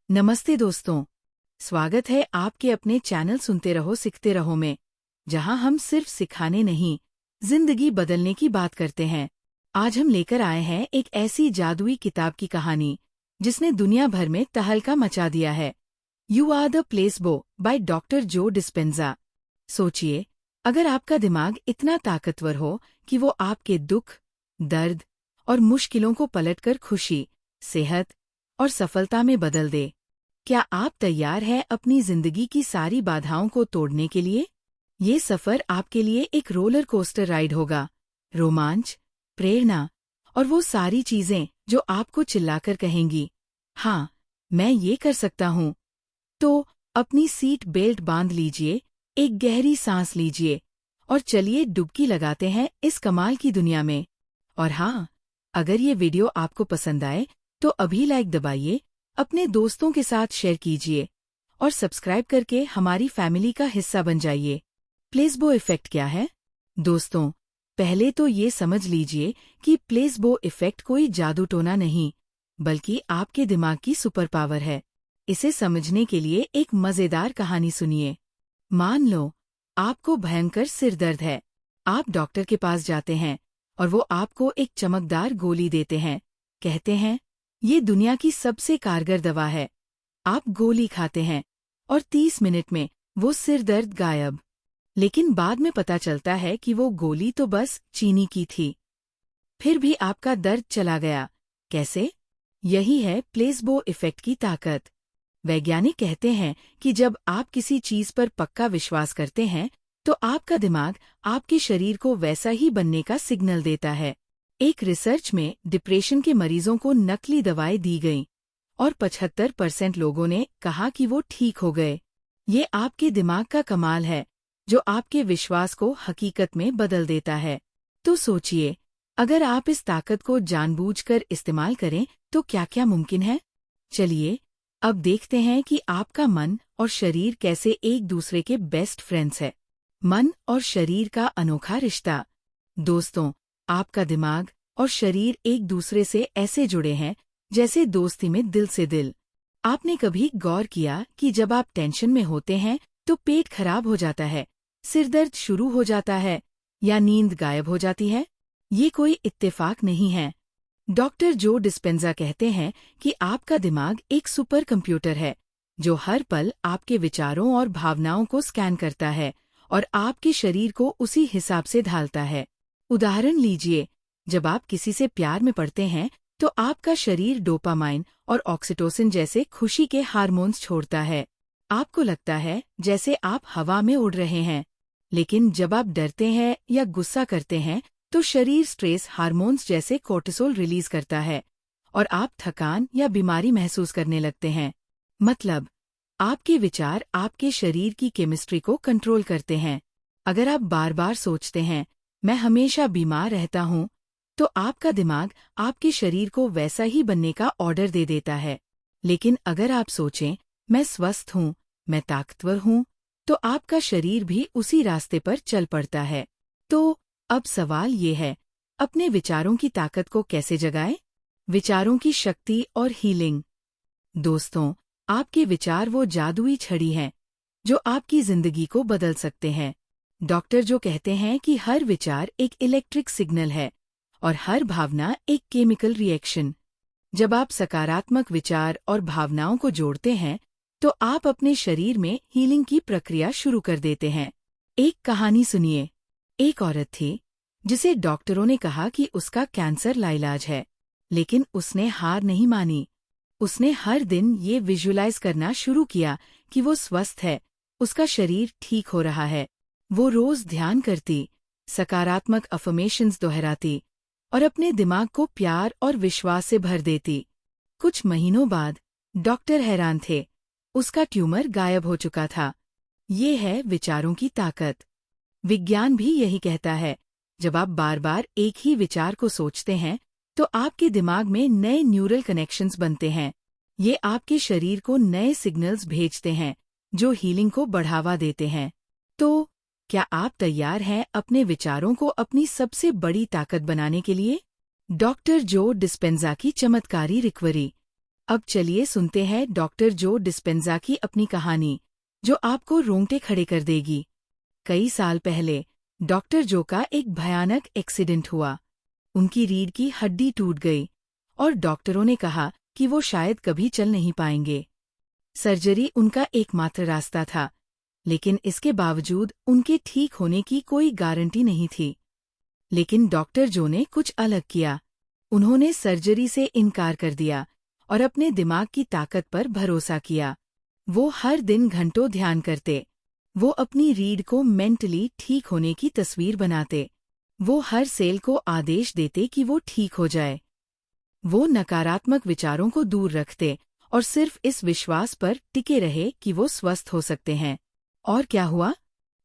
नमस्ते दोस्तों, स्वागत है आपके अपने चैनल सुनते रहो सीखते रहो में, जहां हम सिर्फ सिखाने नहीं, जिंदगी बदलने की बात करते हैं। आज हम लेकर आए हैं एक ऐसी जादुई किताब की कहानी जिसने दुनिया भर में तहलका मचा दिया है। You are the placebo by doctor Joe Dispenza. सोचिए, अगर आपका दिमाग इतना ताकतवर हो कि वो आपके दुख, दर्द और मुश्किलों को पलटकर खुशी, सेहत और सफलता में बदल दे। क्या आप तैयार हैं अपनी जिंदगी की सारी बाधाओं को तोड़ने के लिए? ये सफर आपके लिए एक रोलर कोस्टर राइड होगा। रोमांच, प्रेरणा और वो सारी चीजें जो आपको चिल्लाकर कहेंगी, हाँ, मैं ये कर सकता हूँ। तो अपनी सीट बेल्ट बांध लीजिए, एक गहरी सांस लीजिए और चलिए डुबकी लगाते हैं इस कमाल की दुनिया में। और हाँ, अगर ये वीडियो आपको पसंद आए तो अभी लाइक दबाइए, अपने दोस्तों के साथ शेयर कीजिए और सब्सक्राइब करके हमारी फैमिली का हिस्सा बन जाइए। प्लेसबो इफेक्ट क्या है? दोस्तों, पहले तो ये समझ लीजिए कि प्लेसबो इफेक्ट कोई जादू टोना नहीं, बल्कि आपके दिमाग की सुपर पावर है। इसे समझने के लिए एक मजेदार कहानी सुनिए। मान लो, आपको भयंकर सिर दर्द है। आप डॉक्टर के पास जाते हैं और वो आपको एक चमकदार गोली देते हैं। कहते हैं, ये दुनिया की सबसे कारगर दवा है। आप गोली खाते हैं और 30 मिनट में वो सिर दर्द गायब। लेकिन बाद में पता चलता है कि वो गोली तो बस चीनी की थी। फिर भी आपका दर्द चला गया। कैसे? यही है प्लेसबो इफेक्ट की ताकत। वैज्ञानिक कहते हैं कि जब आप किसी चीज पर पक्का विश्वास करते हैं, तो आपका दिमाग आपके शरीर को वैसा ही बनने का सिग्नल देता है। एक रिसर्च में डिप्रेशन के मरीजों को नकली दवाएं दी गईं और 75% लोगों ने कहा कि वो ठीक हो गए। ये आपके दिमाग का कमाल है, जो आपके विश्वास को हकीकत में बदल देता है। तो सोचिए, अगर आप इस ताकत को जानबूझकर इस्तेमाल करें तो क्या क्या मुमकिन है? चलिए, अब देखते हैं कि आपका मन और शरीर कैसे एक दूसरे के बेस्ट फ्रेंड्स है। मन और शरीर का अनोखा रिश्ता। दोस्तों, आपका दिमाग और शरीर एक दूसरे से ऐसे जुड़े हैं जैसे दोस्ती में दिल से दिल। आपने कभी गौर किया कि जब आप टेंशन में होते हैं तो पेट खराब हो जाता है, सिर दर्द शुरू हो जाता है या नींद गायब हो जाती है? ये कोई इत्तेफाक नहीं है। डॉक्टर जो डिस्पेंजा कहते हैं कि आपका दिमाग एक सुपर कंप्यूटर है, जो हर पल आपके विचारों और भावनाओं को स्कैन करता है और आपके शरीर को उसी हिसाब से ढालता है। उदाहरण लीजिए, जब आप किसी से प्यार में पड़ते हैं तो आपका शरीर डोपामाइन और ऑक्सीटोसिन जैसे खुशी के हार्मोन्स छोड़ता है। आपको लगता है जैसे आप हवा में उड़ रहे हैं। लेकिन जब आप डरते हैं या गुस्सा करते हैं तो शरीर स्ट्रेस हार्मोन्स जैसे कोर्टिसोल रिलीज करता है और आप थकान या बीमारी महसूस करने लगते हैं। मतलब, आपके विचार आपके शरीर की केमिस्ट्री को कंट्रोल करते हैं। अगर आप बार बार सोचते हैं, मैं हमेशा बीमार रहता हूँ, तो आपका दिमाग आपके शरीर को वैसा ही बनने का ऑर्डर दे देता है। लेकिन अगर आप सोचें, मैं स्वस्थ हूँ, मैं ताकतवर हूँ, तो आपका शरीर भी उसी रास्ते पर चल पड़ता है। तो अब सवाल ये है, अपने विचारों की ताकत को कैसे जगाएं? विचारों की शक्ति और हीलिंग। दोस्तों, आपके विचार वो जादुई छड़ी हैं जो आपकी जिंदगी को बदल सकते हैं। डॉक्टर जो कहते हैं कि हर विचार एक इलेक्ट्रिक सिग्नल है और हर भावना एक केमिकल रिएक्शन। जब आप सकारात्मक विचार और भावनाओं को जोड़ते हैं, तो आप अपने शरीर में हीलिंग की प्रक्रिया शुरू कर देते हैं। एक कहानी सुनिए। एक औरत थी जिसे डॉक्टरों ने कहा कि उसका कैंसर लाइलाज है, लेकिन उसने हार नहीं मानी। उसने हर दिन ये विजुलाइज करना शुरू किया कि वो स्वस्थ है, उसका शरीर ठीक हो रहा है। वो रोज ध्यान करती, सकारात्मक अफर्मेशंस दोहराती और अपने दिमाग को प्यार और विश्वास से भर देती। कुछ महीनों बाद डॉक्टर हैरान थे, उसका ट्यूमर गायब हो चुका था। ये है विचारों की ताकत। विज्ञान भी यही कहता है, जब आप बार बार एक ही विचार को सोचते हैं तो आपके दिमाग में नए न्यूरल कनेक्शंस बनते हैं। ये आपके शरीर को नए सिग्नल्स भेजते हैं जो हीलिंग को बढ़ावा देते हैं। तो क्या आप तैयार हैं अपने विचारों को अपनी सबसे बड़ी ताकत बनाने के लिए? डॉक्टर जो डिस्पेंजा की चमत्कारी रिकवरी। अब चलिए सुनते हैं डॉक्टर जो डिस्पेंजा की अपनी कहानी, जो आपको रोंगटे खड़े कर देगी। कई साल पहले डॉक्टर जो का एक भयानक एक्सीडेंट हुआ। उनकी रीढ़ की हड्डी टूट गई और डॉक्टरों ने कहा कि वो शायद कभी चल नहीं पाएंगे। सर्जरी उनका एकमात्र रास्ता था, लेकिन इसके बावजूद उनके ठीक होने की कोई गारंटी नहीं थी। लेकिन डॉक्टर जो ने कुछ अलग किया। उन्होंने सर्जरी से इनकार कर दिया और अपने दिमाग की ताकत पर भरोसा किया। वो हर दिन घंटों ध्यान करते। वो अपनी रीढ़ को मेंटली ठीक होने की तस्वीर बनाते। वो हर सेल को आदेश देते कि वो ठीक हो जाए। वो नकारात्मक विचारों को दूर रखते और सिर्फ इस विश्वास पर टिके रहे कि वो स्वस्थ हो सकते हैं। और क्या हुआ?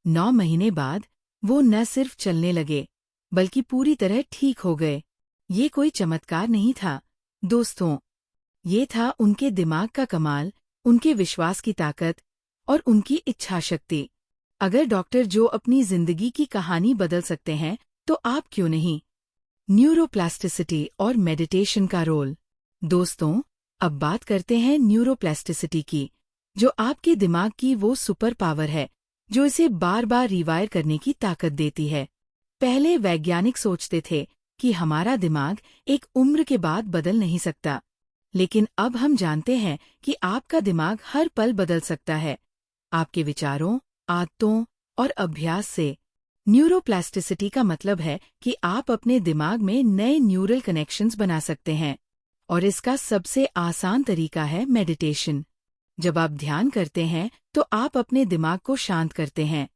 9 महीने बाद वो न सिर्फ चलने लगे, बल्कि पूरी तरह ठीक हो गए। ये कोई चमत्कार नहीं था, दोस्तों। ये था उनके दिमाग का कमाल, उनके विश्वास की ताकत और उनकी इच्छा शक्ति। अगर डॉक्टर जो अपनी जिंदगी की कहानी बदल सकते हैं, तो आप क्यों नहीं? न्यूरोप्लास्टिसिटी और मेडिटेशन का रोल। दोस्तों, अब बात करते हैं न्यूरोप्लास्टिसिटी की, जो आपके दिमाग की वो सुपर पावर है जो इसे बार बार रिवायर करने की ताकत देती है। पहले वैज्ञानिक सोचते थे कि हमारा दिमाग एक उम्र के बाद बदल नहीं सकता, लेकिन अब हम जानते हैं कि आपका दिमाग हर पल बदल सकता है, आपके विचारों, आदतों और अभ्यास से। न्यूरोप्लास्टिसिटी का मतलब है कि आप अपने दिमाग में नए न्यूरल कनेक्शंस बना सकते हैं, और इसका सबसे आसान तरीका है मेडिटेशन। जब आप ध्यान करते हैं तो आप अपने दिमाग को शांत करते हैं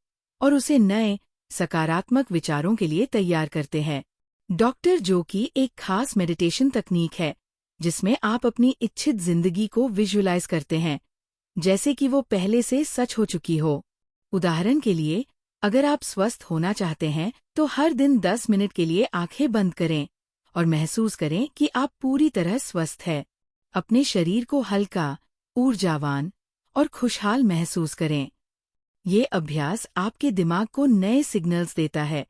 और उसे नए, सकारात्मक विचारों के लिए तैयार करते हैं। डॉक्टर जो की एक खास मेडिटेशन तकनीक है, जिसमें आप अपनी इच्छित जिंदगी को विजुअलाइज करते हैं, जैसे कि वो पहले से सच हो चुकी हो। उदाहरण के लिए, अगर आप स्वस्थ होना चाहते हैं तो हर दिन 10 मिनट के लिए आंखें बंद करें और महसूस करें कि आप पूरी तरह स्वस्थ हैं। अपने शरीर को हल्का, ऊर्जावान और खुशहाल महसूस करें। ये अभ्यास आपके दिमाग को नए सिग्नल्स देता है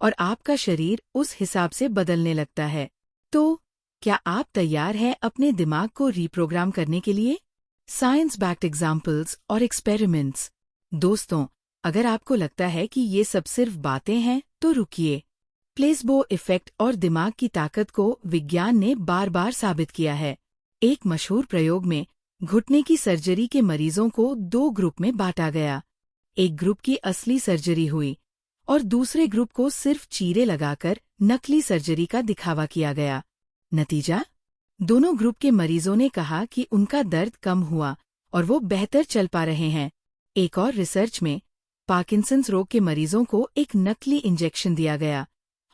और आपका शरीर उस हिसाब से बदलने लगता है। तो क्या आप तैयार हैं अपने दिमाग को रीप्रोग्राम करने के लिए? साइंस बैक्ड एग्जाम्पल्स और एक्सपेरिमेंट्स। दोस्तों, अगर आपको लगता है कि ये सब सिर्फ बातें हैं, तो रुकिए। प्लेसबो इफेक्ट और दिमाग की ताकत को विज्ञान ने बार बार साबित किया है। एक मशहूर प्रयोग में घुटने की सर्जरी के मरीजों को 2 ग्रुप में बांटा गया। एक ग्रुप की असली सर्जरी हुई और दूसरे ग्रुप को सिर्फ चीरे लगाकर नकली सर्जरी का दिखावा किया गया। नतीजा? दोनों ग्रुप के मरीजों ने कहा कि उनका दर्द कम हुआ और वो बेहतर चल पा रहे हैं। एक और रिसर्च में पार्किंसंस रोग के मरीजों को एक नकली इंजेक्शन दिया गया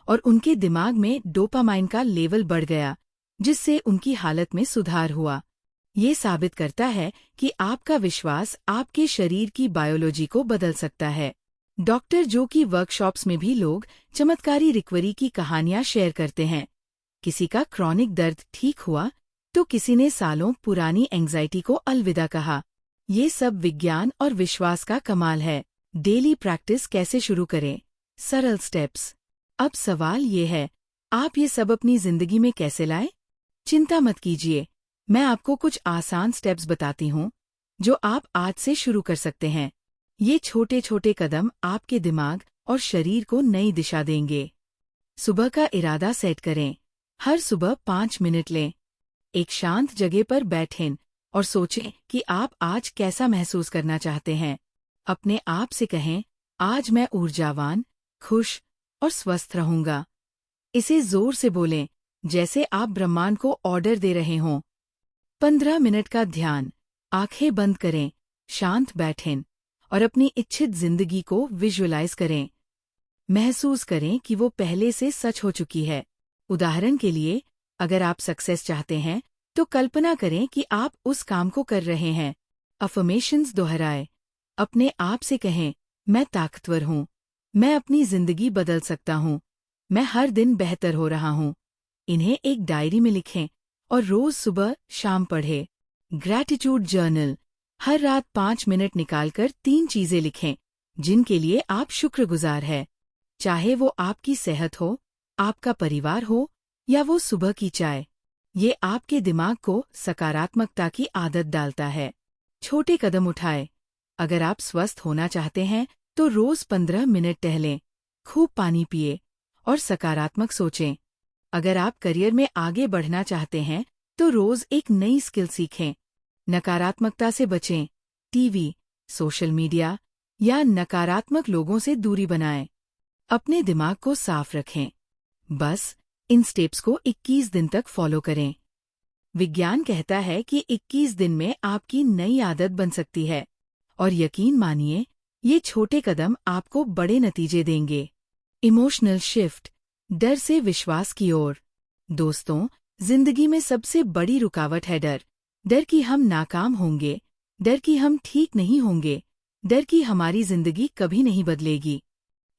और उनके दिमाग में डोपामाइन का लेवल बढ़ गया, जिससे उनकी हालत में सुधार हुआ। ये साबित करता है कि आपका विश्वास आपके शरीर की बायोलॉजी को बदल सकता है। डॉक्टर जो की वर्कशॉप्स में भी लोग चमत्कारी रिकवरी की कहानियां शेयर करते हैं। किसी का क्रॉनिक दर्द ठीक हुआ, तो किसी ने सालों पुरानी एंग्जाइटी को अलविदा कहा। ये सब विज्ञान और विश्वास का कमाल है। डेली प्रैक्टिस कैसे शुरू करें? सरल स्टेप्स। अब सवाल ये है, आप ये सब अपनी जिंदगी में कैसे लाएं? चिंता मत कीजिए, मैं आपको कुछ आसान स्टेप्स बताती हूँ, जो आप आज से शुरू कर सकते हैं। ये छोटे छोटे कदम आपके दिमाग और शरीर को नई दिशा देंगे। सुबह का इरादा सेट करें। हर सुबह 5 मिनट लें। एक शांत जगह पर बैठें और सोचें कि आप आज कैसा महसूस करना चाहते हैं। अपने आप से कहें, आज मैं ऊर्जावान, खुश और स्वस्थ रहूंगा। इसे जोर से बोलें, जैसे आप ब्रह्मांड को ऑर्डर दे रहे हों। 15 मिनट का ध्यान। आंखें बंद करें, शांत बैठें और अपनी इच्छित जिंदगी को विजुअलाइज करें। महसूस करें कि वो पहले से सच हो चुकी है। उदाहरण के लिए, अगर आप सक्सेस चाहते हैं, तो कल्पना करें कि आप उस काम को कर रहे हैं। अफर्मेशंस दोहराएं। अपने आप से कहें, मैं ताकतवर हूँ, मैं अपनी जिंदगी बदल सकता हूँ, मैं हर दिन बेहतर हो रहा हूँ। इन्हें एक डायरी में लिखें और रोज सुबह शाम पढ़ें। Gratitude journal. हर रात 5 मिनट निकालकर 3 चीजें लिखें जिनके लिए आप शुक्रगुजार हैं। चाहे वो आपकी सेहत हो, आपका परिवार हो या वो सुबह की चाय। ये आपके दिमाग को सकारात्मकता की आदत डालता है। छोटे कदम उठाएं। अगर आप स्वस्थ होना चाहते हैं तो रोज 15 मिनट टहलें, खूब पानी पिए और सकारात्मक सोचें। अगर आप करियर में आगे बढ़ना चाहते हैं तो रोज एक नई स्किल सीखें। नकारात्मकता से बचें। टीवी, सोशल मीडिया या नकारात्मक लोगों से दूरी बनाएं। अपने दिमाग को साफ रखें। बस इन स्टेप्स को 21 दिन तक फॉलो करें। विज्ञान कहता है कि 21 दिन में आपकी नई आदत बन सकती है और यकीन मानिए, ये छोटे कदम आपको बड़े नतीजे देंगे। इमोशनल शिफ्ट, डर से विश्वास की ओर। दोस्तों, जिंदगी में सबसे बड़ी रुकावट है डर। डर कि हम नाकाम होंगे, डर कि हम ठीक नहीं होंगे, डर कि हमारी जिंदगी कभी नहीं बदलेगी।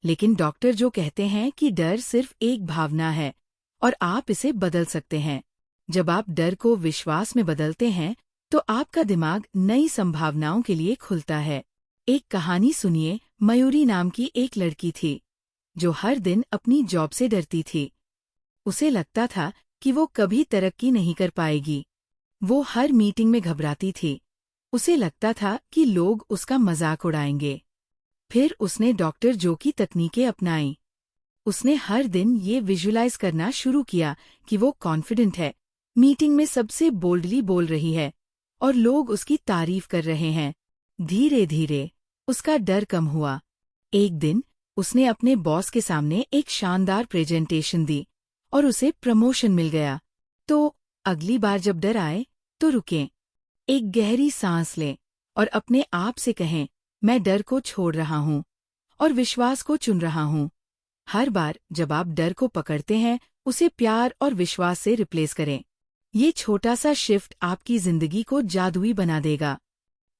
लेकिन डॉक्टर जो कहते हैं कि डर सिर्फ एक भावना है और आप इसे बदल सकते हैं। जब आप डर को विश्वास में बदलते हैं तो आपका दिमाग नई संभावनाओं के लिए खुलता है। एक कहानी सुनिए। मयूरी नाम की एक लड़की थी जो हर दिन अपनी जॉब से डरती थी। उसे लगता था कि वो कभी तरक्की नहीं कर पाएगी। वो हर मीटिंग में घबराती थी। उसे लगता था कि लोग उसका मजाक उड़ाएंगे। फिर उसने डॉक्टर जो की तकनीकें अपनाई। उसने हर दिन ये विजुलाइज करना शुरू किया कि वो कॉन्फिडेंट है, मीटिंग में सबसे बोल्डली बोल रही है और लोग उसकी तारीफ कर रहे हैं। धीरे धीरे उसका डर कम हुआ। एक दिन उसने अपने बॉस के सामने एक शानदार प्रेजेंटेशन दी और उसे प्रमोशन मिल गया। तो अगली बार जब डर आए तो रुकें, एक गहरी सांस लें और अपने आप से कहें, मैं डर को छोड़ रहा हूँ और विश्वास को चुन रहा हूँ। हर बार जब आप डर को पकड़ते हैं, उसे प्यार और विश्वास से रिप्लेस करें। ये छोटा सा शिफ्ट आपकी जिंदगी को जादुई बना देगा।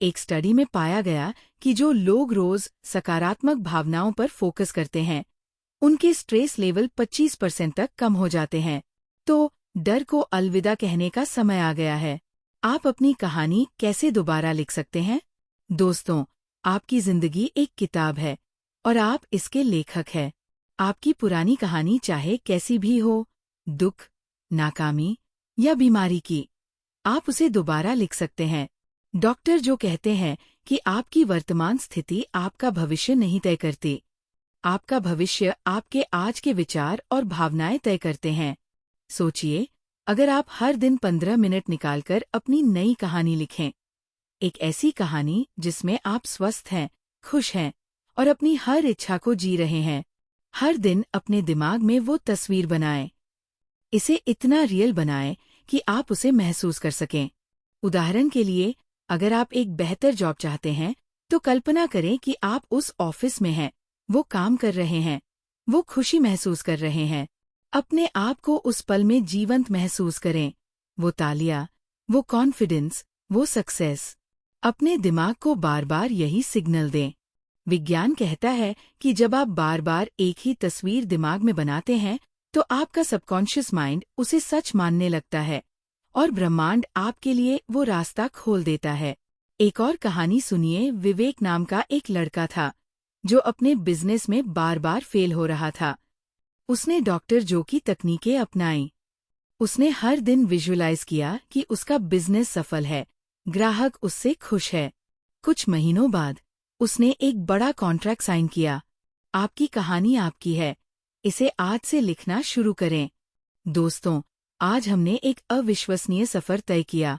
एक स्टडी में पाया गया कि जो लोग रोज सकारात्मक भावनाओं पर फोकस करते हैं, उनके स्ट्रेस लेवल 25% तक कम हो जाते हैं। तो डर को अलविदा कहने का समय आ गया है। आप अपनी कहानी कैसे दोबारा लिख सकते हैं? दोस्तों, आपकी जिंदगी एक किताब है और आप इसके लेखक हैं। आपकी पुरानी कहानी चाहे कैसी भी हो, दुख, नाकामी या बीमारी की, आप उसे दोबारा लिख सकते हैं। डॉक्टर जो कहते हैं कि आपकी वर्तमान स्थिति आपका भविष्य नहीं तय करती। आपका भविष्य आपके आज के विचार और भावनाएं तय करते हैं। सोचिए, अगर आप हर दिन 15 मिनट निकालकर अपनी नई कहानी लिखें, एक ऐसी कहानी जिसमें आप स्वस्थ हैं, खुश हैं और अपनी हर इच्छा को जी रहे हैं। हर दिन अपने दिमाग में वो तस्वीर बनाएं। इसे इतना रियल बनाएं कि आप उसे महसूस कर सकें। उदाहरण के लिए, अगर आप एक बेहतर जॉब चाहते हैं तो कल्पना करें कि आप उस ऑफिस में हैं, वो काम कर रहे हैं, वो खुशी महसूस कर रहे हैं। अपने आप को उस पल में जीवंत महसूस करें। वो तालियां, वो कॉन्फिडेंस, वो सक्सेस। अपने दिमाग को बार बार यही सिग्नल दें। विज्ञान कहता है कि जब आप बार बार एक ही तस्वीर दिमाग में बनाते हैं तो आपका सबकॉन्शियस माइंड उसे सच मानने लगता है और ब्रह्मांड आपके लिए वो रास्ता खोल देता है। एक और कहानी सुनिए। विवेक नाम का एक लड़का था जो अपने बिजनेस में बार बार फेल हो रहा था। उसने डॉक्टर जो की तकनीकें अपनाई। उसने हर दिन विजुलाइज किया कि उसका बिजनेस सफल है, ग्राहक उससे खुश है। कुछ महीनों बाद उसने एक बड़ा कॉन्ट्रैक्ट साइन किया। आपकी कहानी आपकी है, इसे आज से लिखना शुरू करें। दोस्तों, आज हमने एक अविश्वसनीय सफर तय किया।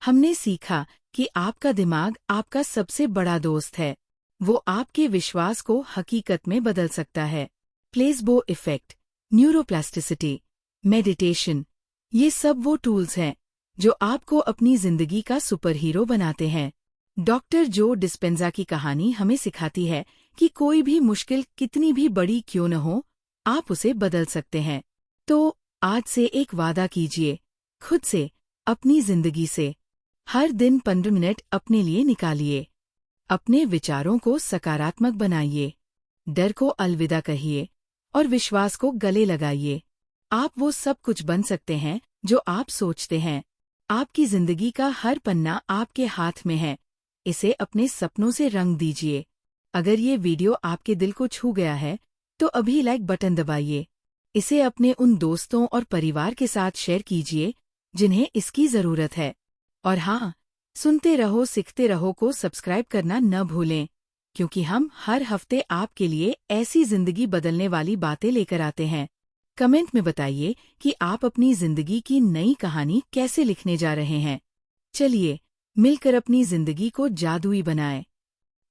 हमने सीखा कि आपका दिमाग आपका सबसे बड़ा दोस्त है। वो आपके विश्वास को हकीकत में बदल सकता है। प्लेसबो इफेक्ट, न्यूरोप्लास्टिसिटी, मेडिटेशन, ये सब वो टूल्स हैं जो आपको अपनी जिंदगी का सुपर हीरो बनाते हैं। डॉक्टर जो डिस्पेंजा की कहानी हमें सिखाती है कि कोई भी मुश्किल कितनी भी बड़ी क्यों न हो, आप उसे बदल सकते हैं। तो आज से एक वादा कीजिए, खुद से, अपनी जिंदगी से। हर दिन 15 मिनट अपने लिए निकालिए। अपने विचारों को सकारात्मक बनाइए, डर को अलविदा कहिए और विश्वास को गले लगाइए। आप वो सब कुछ बन सकते हैं जो आप सोचते हैं। आपकी जिंदगी का हर पन्ना आपके हाथ में है। इसे अपने सपनों से रंग दीजिए। अगर ये वीडियो आपके दिल को छू गया है तो अभी लाइक बटन दबाइए। इसे अपने उन दोस्तों और परिवार के साथ शेयर कीजिए जिन्हें इसकी जरूरत है। और हाँ, सुनते रहो सीखते रहो को सब्सक्राइब करना न भूलें, क्योंकि हम हर हफ्ते आपके लिए ऐसी जिंदगी बदलने वाली बातें लेकर आते हैं। कमेंट में बताइए कि आप अपनी जिंदगी की नई कहानी कैसे लिखने जा रहे हैं। चलिए मिलकर अपनी जिंदगी को जादुई बनाएं।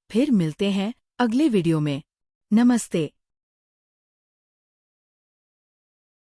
फिर मिलते हैं अगले वीडियो में। नमस्ते।